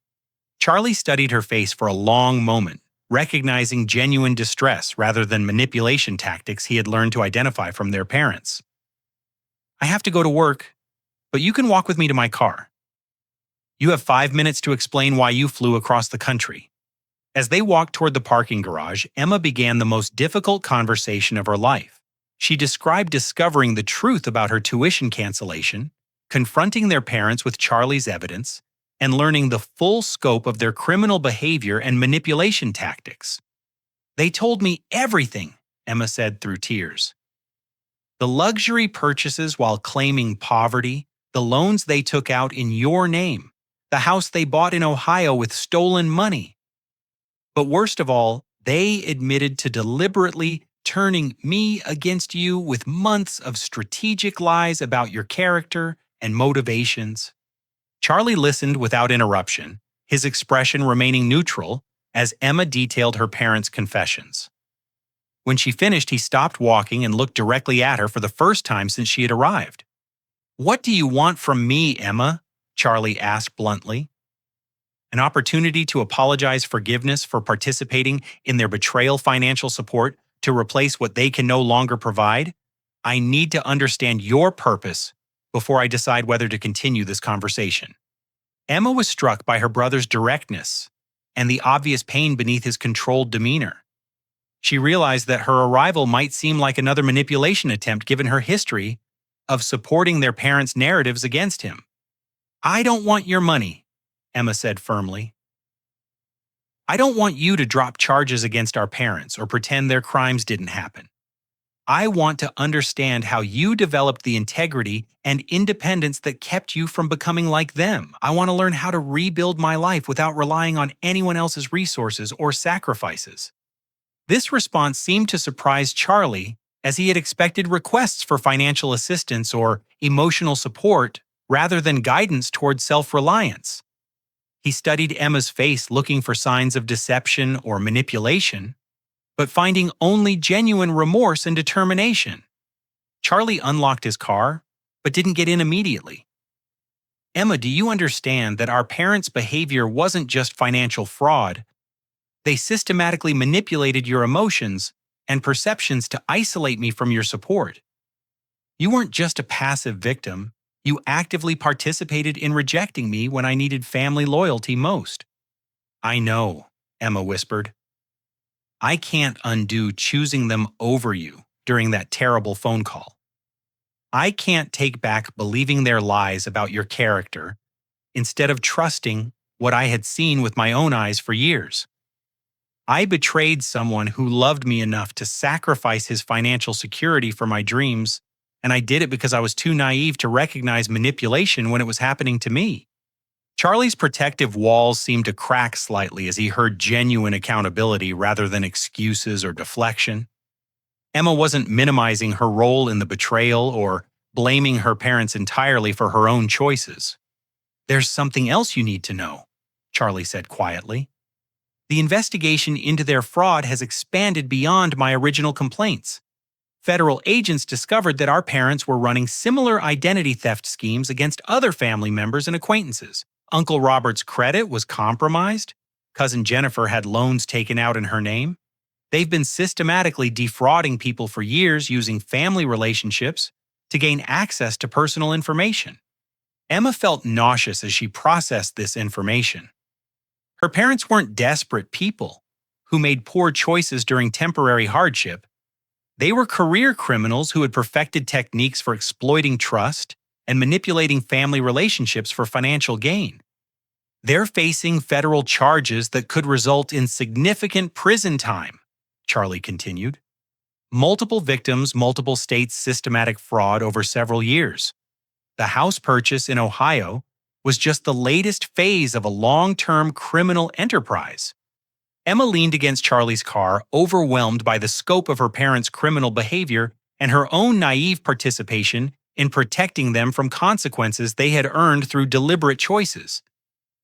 Charlie studied her face for a long moment, recognizing genuine distress rather than manipulation tactics he had learned to identify from their parents. "I have to go to work, but you can walk with me to my car. You have 5 minutes to explain why you flew across the country." As they walked toward the parking garage, Emma began the most difficult conversation of her life. She described discovering the truth about her tuition cancellation, confronting their parents with Charlie's evidence, and learning the full scope of their criminal behavior and manipulation tactics. "They told me everything," Emma said through tears. "The luxury purchases while claiming poverty, the loans they took out in your name, the house they bought in Ohio with stolen money. But worst of all, they admitted to deliberately turning me against you with months of strategic lies about your character and motivations." Charlie listened without interruption, his expression remaining neutral as Emma detailed her parents' confessions. When she finished, he stopped walking and looked directly at her for the first time since she had arrived. "What do you want from me, Emma?" Charlie asked bluntly. "An opportunity to apologize forgiveness for participating in their betrayal financial support to replace what they can no longer provide? I need to understand your purpose before I decide whether to continue this conversation." Emma was struck by her brother's directness and the obvious pain beneath his controlled demeanor. She realized that her arrival might seem like another manipulation attempt given her history of supporting their parents' narratives against him. "I don't want your money," Emma said firmly. "I don't want you to drop charges against our parents or pretend their crimes didn't happen. I want to understand how you developed the integrity and independence that kept you from becoming like them. I want to learn how to rebuild my life without relying on anyone else's resources or sacrifices." This response seemed to surprise Charlie, as he had expected requests for financial assistance or emotional support rather than guidance toward self-reliance. He studied Emma's face, looking for signs of deception or manipulation, but finding only genuine remorse and determination. Charlie unlocked his car, but didn't get in immediately. "Emma, do you understand that our parents' behavior wasn't just financial fraud? They systematically manipulated your emotions and perceptions to isolate me from your support. You weren't just a passive victim. You actively participated in rejecting me when I needed family loyalty most." "I know," Emma whispered. "I can't undo choosing them over you during that terrible phone call. I can't take back believing their lies about your character instead of trusting what I had seen with my own eyes for years. I betrayed someone who loved me enough to sacrifice his financial security for my dreams, and I did it because I was too naive to recognize manipulation when it was happening to me." Charlie's protective walls seemed to crack slightly as he heard genuine accountability rather than excuses or deflection. Emma wasn't minimizing her role in the betrayal or blaming her parents entirely for her own choices. "There's something else you need to know," Charlie said quietly. "The investigation into their fraud has expanded beyond my original complaints. Federal agents discovered that our parents were running similar identity theft schemes against other family members and acquaintances. Uncle Robert's credit was compromised. Cousin Jennifer had loans taken out in her name. They've been systematically defrauding people for years using family relationships to gain access to personal information. Emma felt nauseous as she processed this information. Her parents weren't desperate people who made poor choices during temporary hardship. They were career criminals who had perfected techniques for exploiting trust and manipulating family relationships for financial gain. They're facing federal charges that could result in significant prison time, Charlie continued. Multiple victims, multiple states' systematic fraud over several years. The house purchase in Ohio was just the latest phase of a long-term criminal enterprise. Emma leaned against Charlie's car, overwhelmed by the scope of her parents' criminal behavior and her own naive participation in protecting them from consequences they had earned through deliberate choices.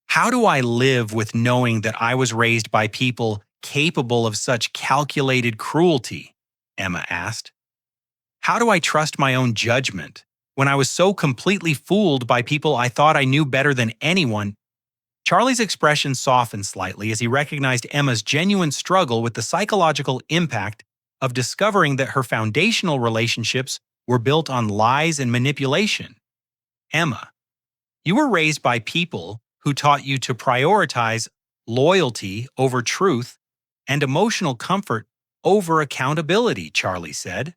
How do I live with knowing that I was raised by people capable of such calculated cruelty? Emma asked. How do I trust my own judgment when I was so completely fooled by people I thought I knew better than anyone? Charlie's expression softened slightly as he recognized Emma's genuine struggle with the psychological impact of discovering that her foundational relationships were built on lies and manipulation. Emma, you were raised by people who taught you to prioritize loyalty over truth and emotional comfort over accountability, Charlie said.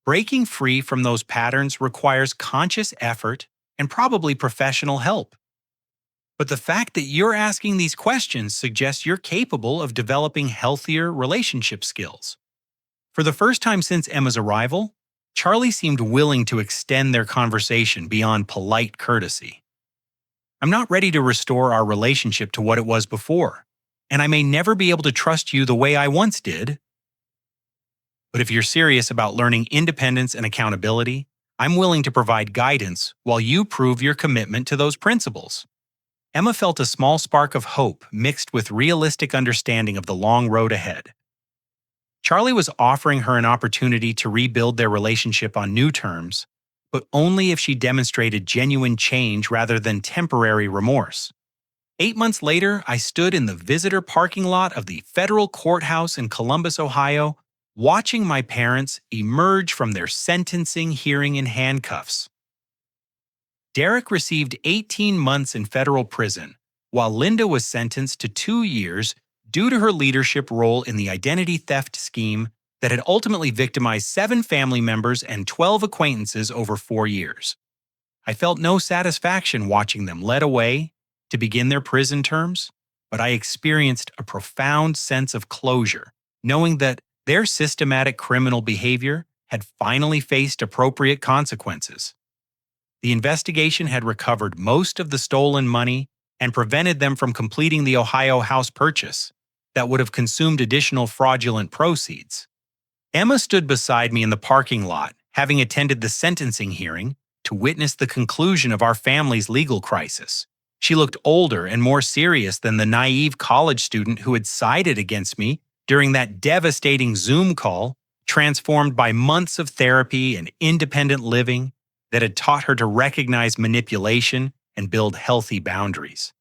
Breaking free from those patterns requires conscious effort and probably professional help. But the fact that you're asking these questions suggests you're capable of developing healthier relationship skills. For the first time since Emma's arrival, Charlie seemed willing to extend their conversation beyond polite courtesy. I'm not ready to restore our relationship to what it was before, and I may never be able to trust you the way I once did. But if you're serious about learning independence and accountability, I'm willing to provide guidance while you prove your commitment to those principles. Emma felt a small spark of hope mixed with realistic understanding of the long road ahead. Charlie was offering her an opportunity to rebuild their relationship on new terms, but only if she demonstrated genuine change rather than temporary remorse. 8 months later, I stood in the visitor parking lot of the federal courthouse in Columbus, Ohio, watching my parents emerge from their sentencing hearing in handcuffs. Derek received 18 months in federal prison, while Linda was sentenced to 2 years due to her leadership role in the identity theft scheme that had ultimately victimized 7 family members and 12 acquaintances over 4 years. I felt no satisfaction watching them led away to begin their prison terms, but I experienced a profound sense of closure, knowing that their systematic criminal behavior had finally faced appropriate consequences. The investigation had recovered most of the stolen money and prevented them from completing the Ohio house purchase that would have consumed additional fraudulent proceeds. Emma stood beside me in the parking lot, having attended the sentencing hearing, to witness the conclusion of our family's legal crisis. She looked older and more serious than the naive college student who had sided against me during that devastating Zoom call, transformed by months of therapy and independent living that had taught her to recognize manipulation and build healthy boundaries.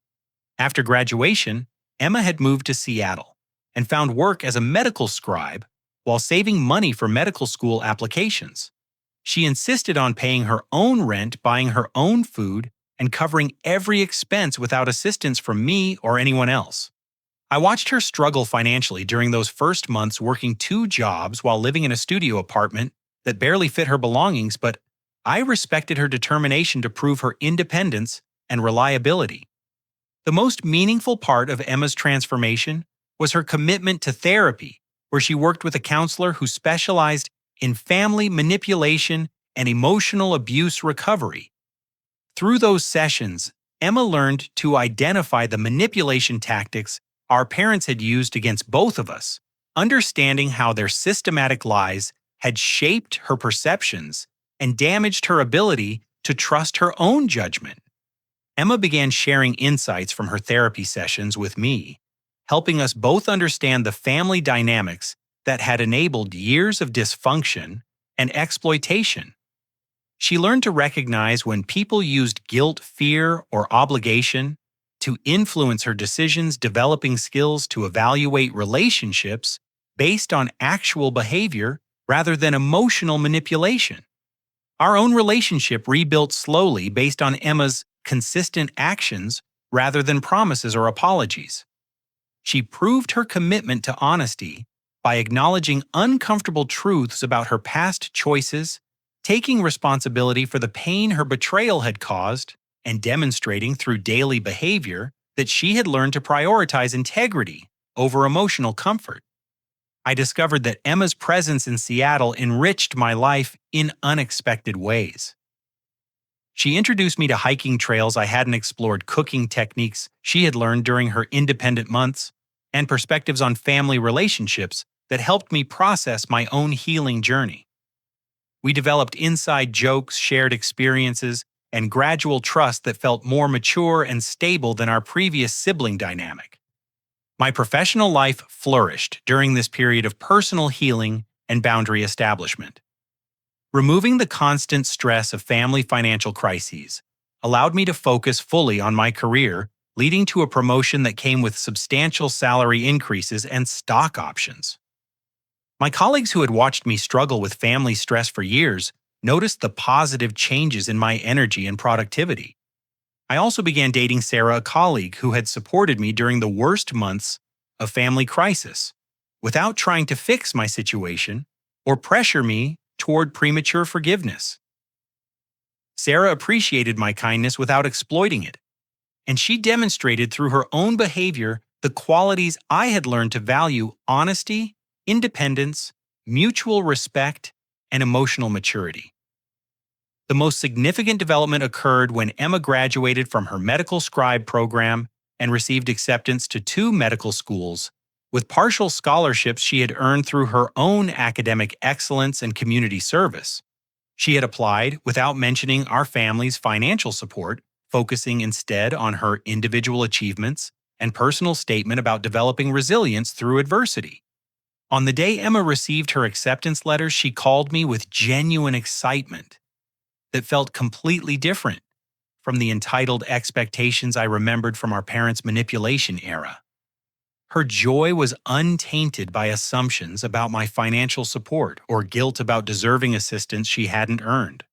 After graduation, Emma had moved to Seattle and found work as a medical scribe while saving money for medical school applications. She insisted on paying her own rent, buying her own food, and covering every expense without assistance from me or anyone else. I watched her struggle financially during those first months, working 2 jobs while living in a studio apartment that barely fit her belongings, but I respected her determination to prove her independence and reliability. The most meaningful part of Emma's transformation was her commitment to therapy, where she worked with a counselor who specialized in family manipulation and emotional abuse recovery. Through those sessions, Emma learned to identify the manipulation tactics our parents had used against both of us, understanding how their systematic lies had shaped her perceptions and damaged her ability to trust her own judgment. Emma began sharing insights from her therapy sessions with me, helping us both understand the family dynamics that had enabled years of dysfunction and exploitation. She learned to recognize when people used guilt, fear, or obligation to influence her decisions, developing skills to evaluate relationships based on actual behavior rather than emotional manipulation. Our own relationship rebuilt slowly based on Emma's consistent actions rather than promises or apologies. She proved her commitment to honesty by acknowledging uncomfortable truths about her past choices, taking responsibility for the pain her betrayal had caused, and demonstrating through daily behavior that she had learned to prioritize integrity over emotional comfort. I discovered that Emma's presence in Seattle enriched my life in unexpected ways. She introduced me to hiking trails I hadn't explored, cooking techniques she had learned during her independent months, and perspectives on family relationships that helped me process my own healing journey. We developed inside jokes, shared experiences, and gradual trust that felt more mature and stable than our previous sibling dynamic. My professional life flourished during this period of personal healing and boundary establishment. Removing the constant stress of family financial crises allowed me to focus fully on my career, leading to a promotion that came with substantial salary increases and stock options. My colleagues who had watched me struggle with family stress for years noticed the positive changes in my energy and productivity. I also began dating Sarah, a colleague who had supported me during the worst months of family crisis, without trying to fix my situation or pressure me toward premature forgiveness. Sarah appreciated my kindness without exploiting it, and she demonstrated through her own behavior the qualities I had learned to value: honesty, independence, mutual respect, and emotional maturity. The most significant development occurred when Emma graduated from her medical scribe program and received acceptance to 2 medical schools, with partial scholarships she had earned through her own academic excellence and community service. She had applied without mentioning our family's financial support, focusing instead on her individual achievements and personal statement about developing resilience through adversity. On the day Emma received her acceptance letter, she called me with genuine excitement that felt completely different from the entitled expectations I remembered from our parents' manipulation era. Her joy was untainted by assumptions about my financial support or guilt about deserving assistance she hadn't earned.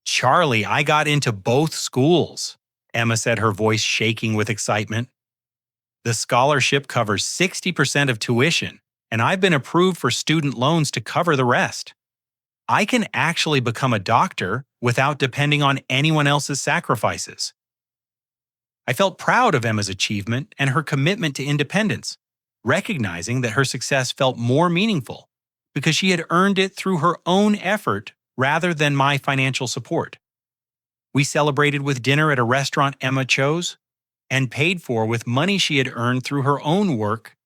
"Charlie, I got into both schools," Emma said, her voice shaking with excitement. "The scholarship covers 60% of tuition, and I've been approved for student loans to cover the rest. I can actually become a doctor without depending on anyone else's sacrifices." I felt proud of Emma's achievement and her commitment to independence, recognizing that her success felt more meaningful because she had earned it through her own effort rather than my financial support. We celebrated with dinner at a restaurant Emma chose and paid for with money she had earned through her own work.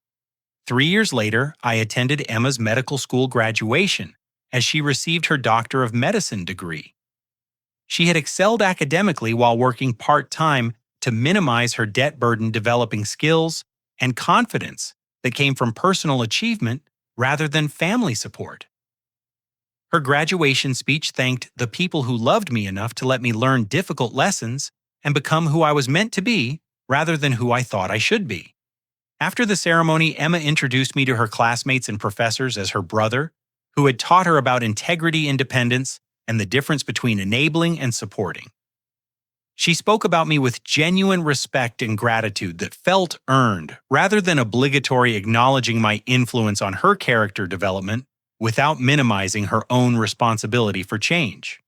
3 years later, I attended Emma's medical school graduation as she received her Doctor of Medicine degree. She had excelled academically while working part-time to minimize her debt burden, developing skills and confidence that came from personal achievement rather than family support. Her graduation speech thanked the people who loved me enough to let me learn difficult lessons and become who I was meant to be rather than who I thought I should be. After the ceremony, Emma introduced me to her classmates and professors as her brother, who had taught her about integrity, independence, and the difference between enabling and supporting. She spoke about me with genuine respect and gratitude that felt earned, rather than obligatory, acknowledging my influence on her character development without minimizing her own responsibility for change.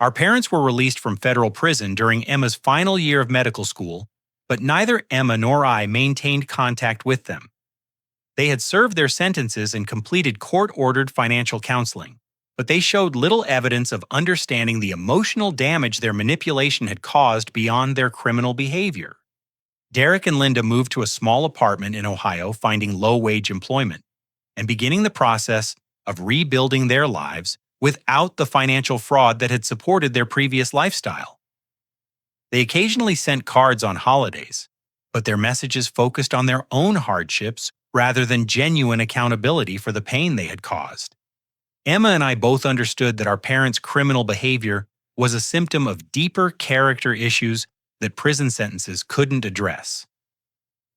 Our parents were released from federal prison during Emma's final year of medical school, but neither Emma nor I maintained contact with them. They had served their sentences and completed court-ordered financial counseling, but they showed little evidence of understanding the emotional damage their manipulation had caused beyond their criminal behavior. Derek and Linda moved to a small apartment in Ohio, finding low-wage employment, and beginning the process of rebuilding their lives without the financial fraud that had supported their previous lifestyle. They occasionally sent cards on holidays, but their messages focused on their own hardships rather than genuine accountability for the pain they had caused. Emma and I both understood that our parents' criminal behavior was a symptom of deeper character issues that prison sentences couldn't address.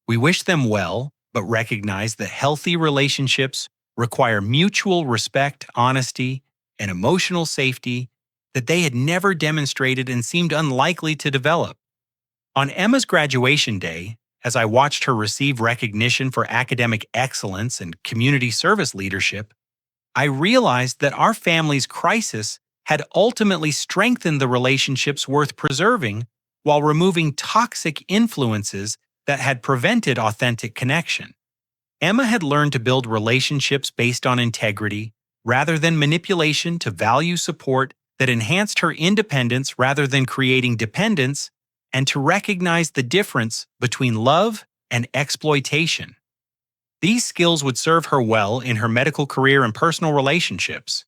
We wished them well, but recognized that healthy relationships require mutual respect, honesty, and emotional safety that they had never demonstrated and seemed unlikely to develop. On Emma's graduation day, as I watched her receive recognition for academic excellence and community service leadership, I realized that our family's crisis had ultimately strengthened the relationships worth preserving while removing toxic influences that had prevented authentic connection. Emma had learned to build relationships based on integrity rather than manipulation, to value support that enhanced her independence rather than creating dependence, and to recognize the difference between love and exploitation. These skills would serve her well in her medical career and personal relationships.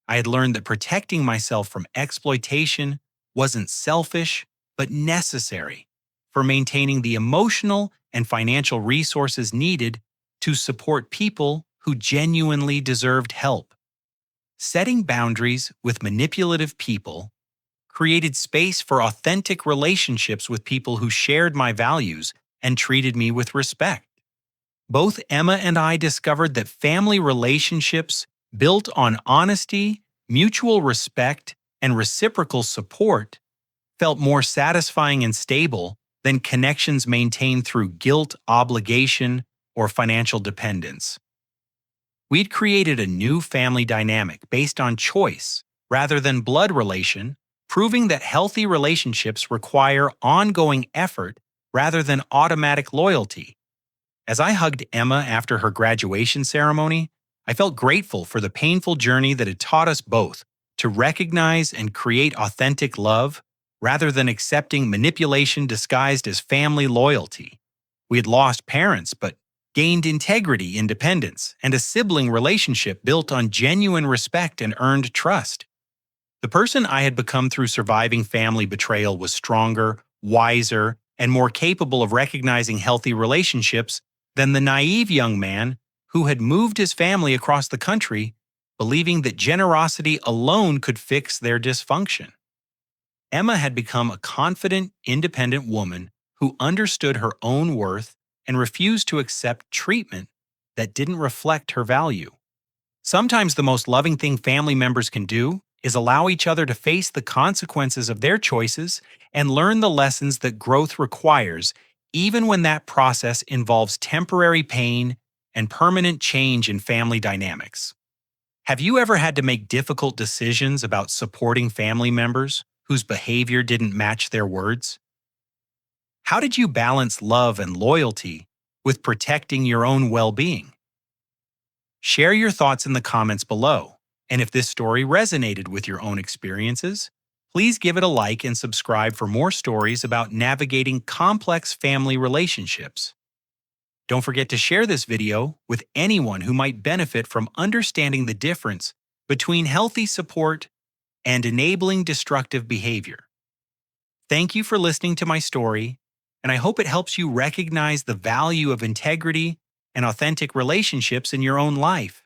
I had learned that protecting myself from exploitation wasn't selfish, but necessary for maintaining the emotional and financial resources needed to support people who genuinely deserved help. Setting boundaries with manipulative people created space for authentic relationships with people who shared my values and treated me with respect. Both Emma and I discovered that family relationships built on honesty, mutual respect, and reciprocal support felt more satisfying and stable than connections maintained through guilt, obligation, or financial dependence. We'd created a new family dynamic based on choice rather than blood relation, proving that healthy relationships require ongoing effort rather than automatic loyalty. As I hugged Emma after her graduation ceremony, I felt grateful for the painful journey that had taught us both to recognize and create authentic love rather than accepting manipulation disguised as family loyalty. We had lost parents, but gained integrity, independence, and a sibling relationship built on genuine respect and earned trust. The person I had become through surviving family betrayal was stronger, wiser, and more capable of recognizing healthy relationships than the naive young man who had moved his family across the country, believing that generosity alone could fix their dysfunction. Emma had become a confident, independent woman who understood her own worth and refused to accept treatment that didn't reflect her value. Sometimes the most loving thing family members can do is allow each other to face the consequences of their choices and learn the lessons that growth requires, even when that process involves temporary pain and permanent change in family dynamics. Have you ever had to make difficult decisions about supporting family members whose behavior didn't match their words? How did you balance love and loyalty with protecting your own well-being? Share your thoughts in the comments below, and if this story resonated with your own experiences, please give it a like and subscribe for more stories about navigating complex family relationships. Don't forget to share this video with anyone who might benefit from understanding the difference between healthy support and enabling destructive behavior. Thank you for listening to my story, and I hope it helps you recognize the value of integrity and authentic relationships in your own life.